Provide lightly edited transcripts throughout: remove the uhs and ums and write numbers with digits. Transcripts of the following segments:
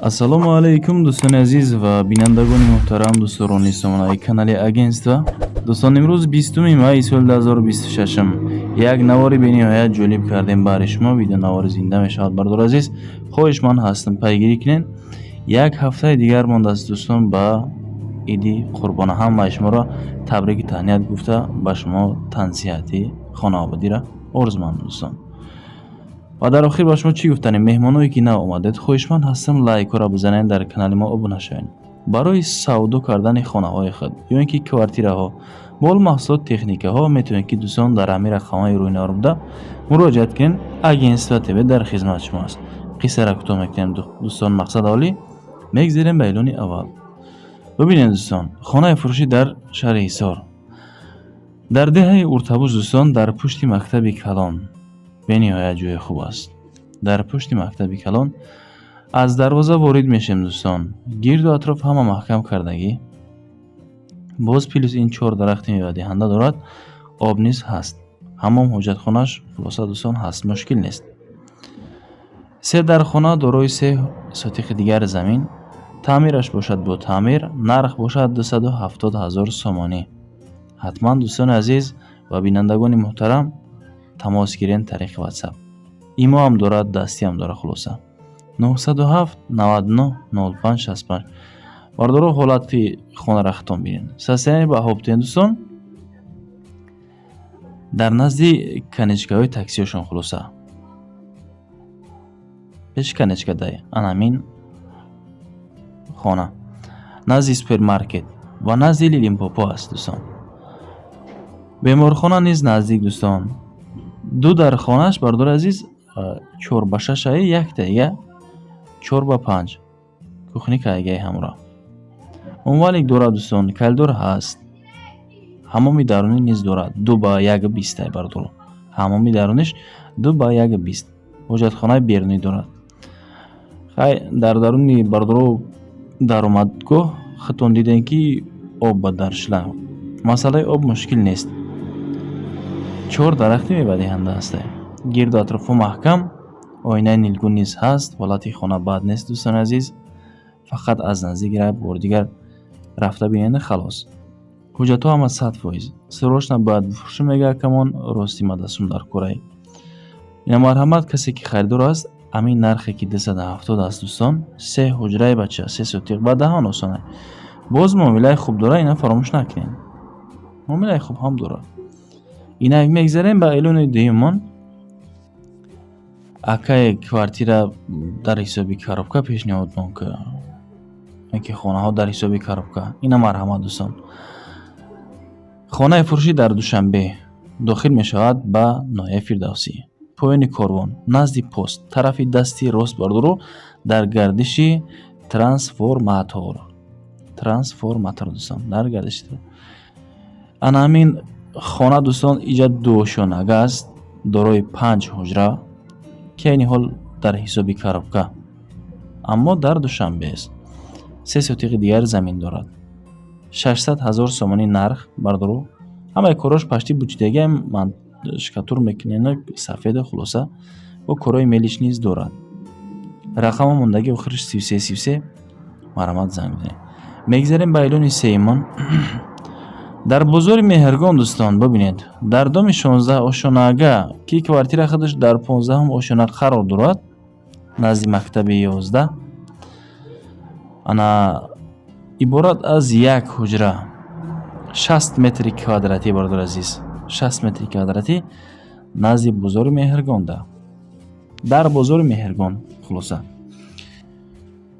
ассалому алайкум дӯстони азиз ва бинандагони муҳтарам, дӯстдорони сомонаи канали Агентства. Дӯстон, имрӯз 20 майи соли 2026 як навори бениҳоят ҷолиб кардем бари шумо. Видео навори зинда мешавад. Бардор азиз, хоҳишманд ҳастам, пайгирӣ кунед. Як ҳафтаи дигар мондааст дӯстон ба иди қурбона. Ҳамаи шуморо табрики таҳният гуфта ба шумо тансиҳати хонаводира орзумандам дӯстон. ва дар охир ба шумо чӣ гуфтанем? меҳмоное ки нав омадед, хоҳишманд ҳастам лайкҳоро бизанед, дар канали мо обуна шавед. барои савдо кардани хонаҳои худ ё ин ки квартираҳо, мол маҳсулот, техникаҳо метавонед ки дӯстон дар ҳамин рақамҳои рӯйнор буда муроҷиат кунед. Агентства ТВ дар хизмат шумо аст. қиссаро кӯтоҳ мекунем дӯстон, мақсад олӣ. мегзарем ба эълони аввал. бибинед дӯстон, хонаи фурӯшӣ дар шаҳри Ҳисор, дар деҳаи Уртабуз дӯстон, дар пушти мактаби калон. бениҳоят ҷои хуб аст. дар пушти мактаби калон аз дарвоза ворид мешем дӯстон. гирду атроф ҳама маҳкам кардагӣ, боз плюс ин 4 дарахти мевадиҳанда дорад. об низ ҳаст. ҳамом, ҳоҷатхонааш хулоса дӯстон ҳаст, мушкил нест. 3 дар хона дорои 3 сотиқи дигар замин. таъмираш бошад бо таъмир. нарх бошад 270 000 сомонӣ. ҳатман дӯстони азиз ва бинандагони муҳтарам тамос гирен тариқи WhatsApp. имо ҳам дорад, дастӣ ҳам дорад. хулоса 907 99 05 65. бардоро ҳолати хонаро хитон бинед. состояние ба ҳоптен дӯстон, дар назди канечкаҳои таксиёшон. хулоса пеш канечка дай анамин хона назди супермаркет ва назди Лилимпопо аст дӯстон. беморхона низ наздик дӯстон. ду дар хонааш бардор азиз 4/6 яктаига 4/5 кухникаигаи ҳамроҳ. умвалик дорад дӯстон, калдор ҳаст. ҳамоми дарунӣ низ дорад 2/120 бардор. ҳамоми даруниш 2/120. ҳоҷатхонаи берунӣ дорад. хай дар даруни бардоро даромадгоҳ хитон дидем ки об ба дар шланг. масъалаи об мушкил нест. 4 дарахти мевадиҳанда аст. гирду атрофу маҳкам. оинаи нилгӯ низ ҳаст. ҳолати хона бад нест дӯстони азиз. фақат аз наздик рай бор дигар рафта бинеда халос. ҳуҷҷатҳо ҳама 100%. срочно бояд бифурӯшӣ мега камон рости мадасум дар кораи. ина марҳамат касе ки харидор аст, амин нархе ки 270 аст дӯстон. 3 ҳуҷраи бача, 3 сотиқ ба даҳон осона. боз муомилаи хуб дора, ина фаромӯш накунед. муомилаи хуб ҳам дора. инак мегзарем ба эълони дуюмон. акай квартира дар ҳисоби коробка пешниҳод монка. яке хонаҳо дар ҳисоби коробка. ина марҳамат дӯстон. хонаи фурӯшӣ дар Душанбе дохил мешавад ба ноҳияи Фирдавсӣ. поёни корвон, назди пост, тарафи дасти рост бардоро дар гардиши трансформатор дӯстон, дар гардиши. ана ҳамин хона дӯстон иҷа душонага аст, дорои 5 ҳуҷра, ки айни ҳол дар ҳисоби коробка, аммо дар Душанбе аст. 3 сотиқи дигар замин дорад. 600 000 сомонӣ нарх бардоро. ҳамаи корош пашти бучидаги ман шкатур мекунена сафеда. хулоса бо корои мелиш низ дорад. рақамо мондаги охириш 33 марҳамат занг бизанед. мегзарем ба эълони сеюмон. дар бозори Меҳргон дӯстон, бибинед, дар доми 16 ошонаага ки квартира худаш дар 15 ошона қарор дорад, назди мактаби 11. ана иборат аз як ҳуҷра 60 метри квадратӣ бардор азиз. 60 метри квадратӣ назди бозори Меҳргон дар бозори Меҳргон. хулоса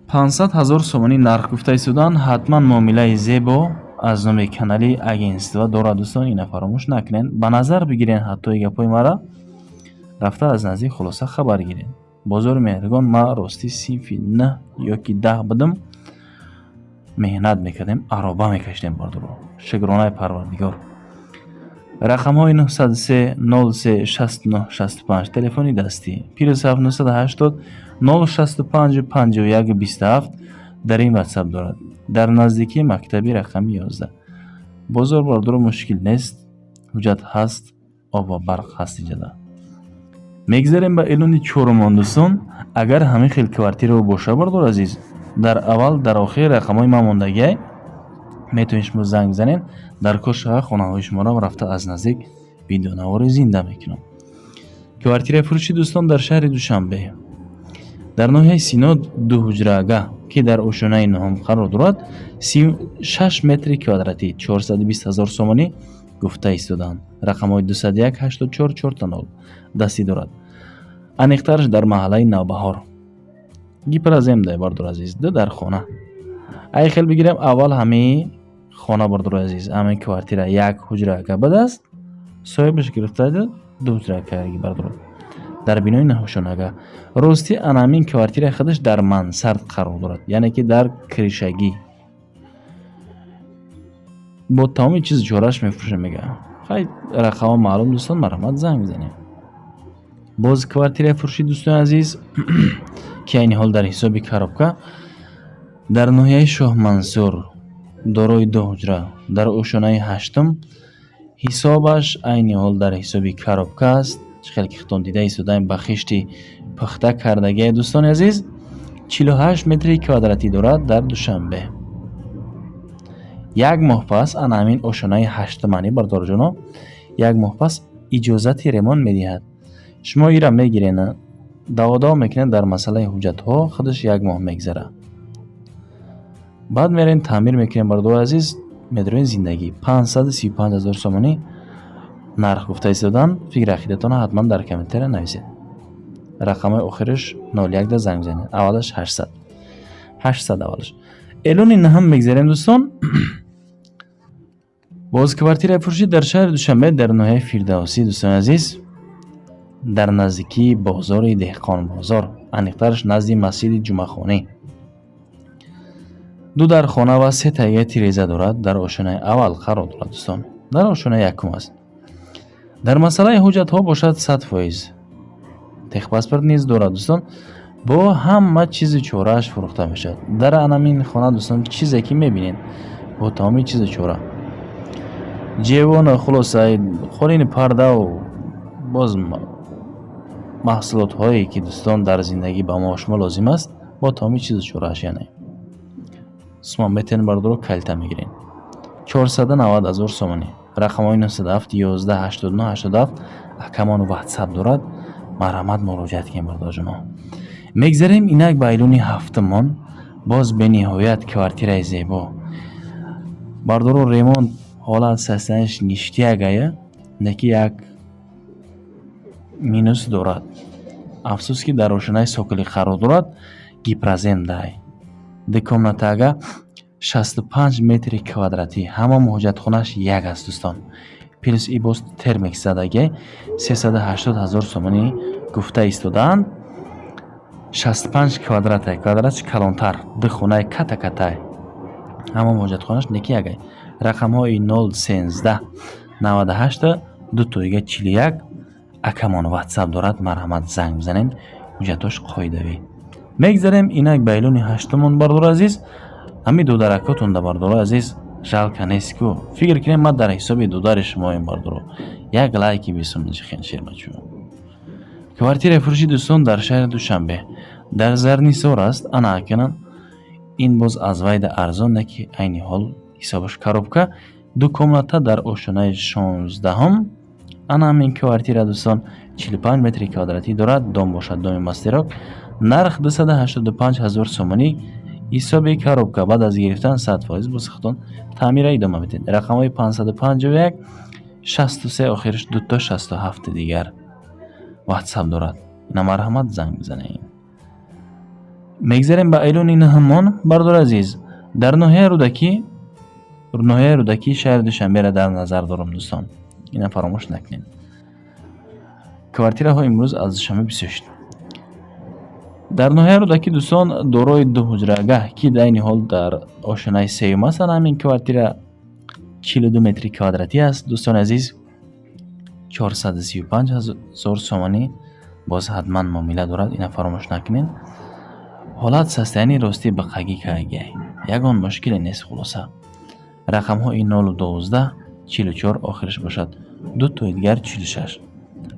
500 000 сомонӣ нарх гуфта истодан. ҳатман муомилаи зебо аз номи канали Агентства дорад дӯстон. ина фаромӯш накунед. ба назар бигирен ҳатtoи гапои мара рафта аз наздик хулоса хабар гирен. бозори Меҳргон ма рости синфи 9 ё ки 10 будам меҳнат мекардем, ароба мекашидем бардоро. шукронаи Парвардигор. рақамҳои 903 03 69 65 телефони дастӣ, +7 980 065 51 27 дар ин WhatsApp дорад. дар наздикии мактаби рақами 11. бозор бардоро мушкил нест. ҳуҷҷат ҳаст, об ва барқ ҳаст иҷада. мегзарем ба эълони чорумон дӯстон. агар ҳамин хел квартира боша бардор азиз, дар аввал дар охир рақамҳои мамондагӣ метавонед шумо занг бизанед. дар кошаҳо хонаҳои шуморо рафта аз наздик видеонавори зинда мекунам. квартираи фурӯши дӯстон дар шаҳри Душанбе дар ноҳияи Сино дуҳуҷрагah ки дар ошонаи ноҳам қарор дорад 36 метри квадратӣ 420 000 сомонӣ гуфта истодаанд. рақамҳои 201 84 4 дастӣ дорад. аниқтараш дар маҳаллаи Навбаҳор. гиперазем дай бардор азиз дар хона. ай хел бигирем аввал ҳамаи хона бардор азиз. ҳамаи квартира як ҳуҷрака бад аст. соҳибаш гирифта дуҳуҷрака бардор. дар бинои наҳошонага рости анамин квартира худаш дар мансард қарор дорад, яъне ки дар кришагӣ бо тамоми чиз чораш мефурӯшем. мега хай рақама маълум дӯстон, марҳамат занг бизанем. боз квартираи фурӯши дӯстони азиз ки айни ҳол дар ҳисоби коробка дар ноҳияи Шоҳ Мансур дорои ду ҳуҷра дар ошонаи ҳаштум ҳисобаш айни ҳол дар ҳисоби коробка аст. хеле ки хитон дида истодаем ба хишти пухта кардагии дӯстони азиз 48 метри квадратӣ дорад дар Душанбе. як моҳ пас ана ҳамин ошонаи ҳаштуманӣ бардорҷоно як моҳ пас иҷозати ремонт медиҳад. шумо ира мегирен даводав мекунед дар масъалаи ҳуҷҷатҳо худаш як моҳ мегзара. баъд мерен таъмир мекунем бардор азиз медорен зиндагӣ 535 000 сомонӣ нарх гуфта истодан. фикри ақидатона ҳатман дар комментария нависед. рақамҳои охираш 01 да занг бизанед. аввалаш 800 аввалаш. эълони наҳам мегзарем дӯстон. боз квартираи фурӯшӣ дар шаҳри Душанбе дар ноҳияи Фирдавсӣ дӯстони азиз дар наздикии бозори деҳқон бозор, аниқтараш назди масҷиди ҷумъахонӣ. ду дар хона ва се тайяи тиреза дорад. дар ошонаи аввал қарор дорад дӯстон. дар ошонаи якум аст. дар масъалаи ҳуҷҷатҳо бошад 100%. техпаспорт низ дорад дӯстон. бо ҳама чизи чорааш фурӯхта мешавад. дар анамин хона дӯстон чизе ки мебинед бо тамоми чизи чора ҷевона хулоса холини пардаву боз маҳсулотҳое ки дӯстон дар зиндагӣ ба мо шумо лозим аст бо тамоми чизи чорааш. яъне сума метавонед бардор калита мегиред 490 000 сомонӣ. рақамҳои 97 11 89 87 акамон ватсап дорад. марҳамат муроҷиат кунед бардорҷоно. мегзарем инак ба эълони ҳафтумон. боз бениҳоят квартираи зебо бардоро ремонт ҳолат састанаш ништиягая неки як минус дорад. афсус ки дар ошонаи сокилӣ қарор дорад. гиперазем дай декомнатага 65 метри квадратӣ ҳамон ҳоҷатхонааш як аст дӯстон. плюс ибос термикс задаги 380 000 сомонӣ гуфта истодаанд. 65 квадрате квадрат калонтар ду хонаи ката ҳамон ҳоҷатхонааш неки ягай. рақамҳои 013 98 2 41 акамон ватсап дорад. марҳамат занг бизанед. ҳуҷҷатош қоидавӣ. мегзарем инак ба эълони ҳаштумон бардор азиз. ҳамин дударакотон да бардор азиз жалка нест ку. фикр кунем ма дар ҳисоби дудари шумоем бардоро як лайки бисум шермачу. квартираи фурӯши дӯстон дар шаҳри Душанбе дар Зарнисор аст. ана акнан ин боз аз вайда арзон неки айни ҳол ҳисобаш коробка ду комната дар ошонаи 16-ум. ана ҳамин квартира дӯстон 45 метри квадратӣ дорад. дом бошад доми мастерок. нарх 285 000 сомонӣ ҳисоби коробка. баъд аз гирифтан 100% бо сахтон таъмира идома медиҳед. рақамҳои 551 63 охираш 267 дигар ватсап дорад. ина марҳамат занг бизанед. мегзарем ба эълони наҳамон бардор азиз. дар ноҳияи рӯдакӣ шаҳри Душанберо дар назар дорам дӯстон. ина фаромӯш накунед. квартираҳо имрӯз аз Душанбе бисёр. дар ноҳияи рӯдакӣ дӯстон дорои ду ҳуҷрагах ки айни ҳол дар ошонаи сеюм аст. ҳамин квартира 42 метри квадратӣ аст дӯстони азиз. 435 000 сомонӣ боз ҳатман муомила дорад. ина фаромӯш накунед. ҳолат састани рости бақагӣ карагия ягон мушкиле нест. хулоса рақамҳои 012 44 охираш бошад 2 дигар 46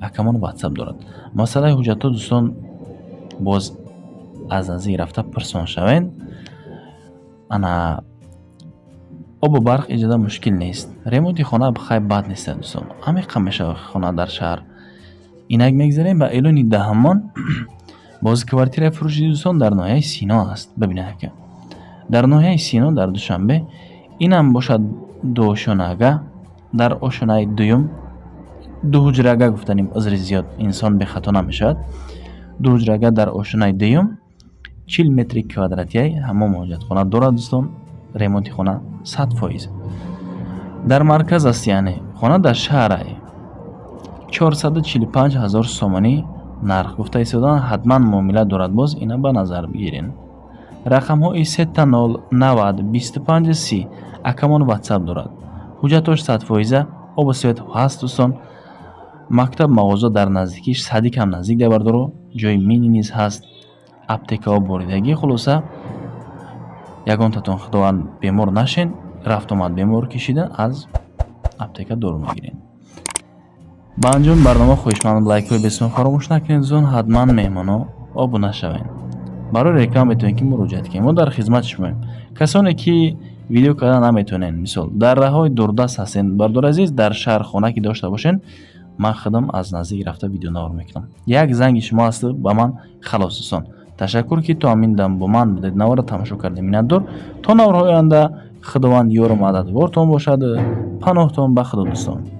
акамон ватсап дорад. масъалаи ҳуҷҷатҳо дӯстон боз аз наздик рафта пирсон шавед. ана обу барқ иҷода мушкил нест. Ремонти хона хай бад нест дӯстон. Амиқа мешавад хона дар шаҳр. Инак мегзарем ба эълони даҳамон. бози квартираи фурӯши дӯстон дар ноҳияи Сино аст. Бибинед ака. дар ноҳияи Сино дар Душанбе инам бошад дуошонага. дар ошонаи дуюм дуҳуҷрага гуфтанем узри зиёд инсон бехато намешавад. дуҳуҷрага дар ошонаи дуюм 40 метри квадратияи ҳамон ҳоҷатхона дорад дӯстон. ремонти хона 100%. дар марказ аст, яъне хона дар шаҳрае. 445,000 сомонӣ нарх гуфта истодан. ҳатман муомила дорад. боз ина ба назар бигирин. рақамҳои 090 25 30 акамон ватсап дорад. ҳуҷҷатош 100%. обу свет ҳаст дӯстон. мактаб мағоза дар наздикиш, садик ҳам наздик дабардору, ҷои мини низ ҳаст, аптекаҳо боридагӣ. хулоса ягонтатон худованд бемор нашен, рафт омад бемор кишидан аз аптека дору мегирен. ба анҷоми барнома хоҳишмандам лайкҳои бисёр фаромӯш накунед дӯстон. ҳатман меҳмоно обуна шавед. барои реклама метавонед ки муроҷиат кунед. мо дар хизмат шумоем. касоне ки видео кардан наметавонен, мисол дар раҳҳои дурдаст ҳастен, бардор азиз, дар шаҳр хона ки дошта бошен, ман худам аз наздик рафта видеонавор мекунам. як занги шумо аст ба ман халос дӯстон. ташаккур ки то ҳамин дам бо ман будед. навора тамошо кардем. миннатдор. то навраҳои оянда худованд ёру мададгортон бошад. паноҳтон ба худо дӯстон.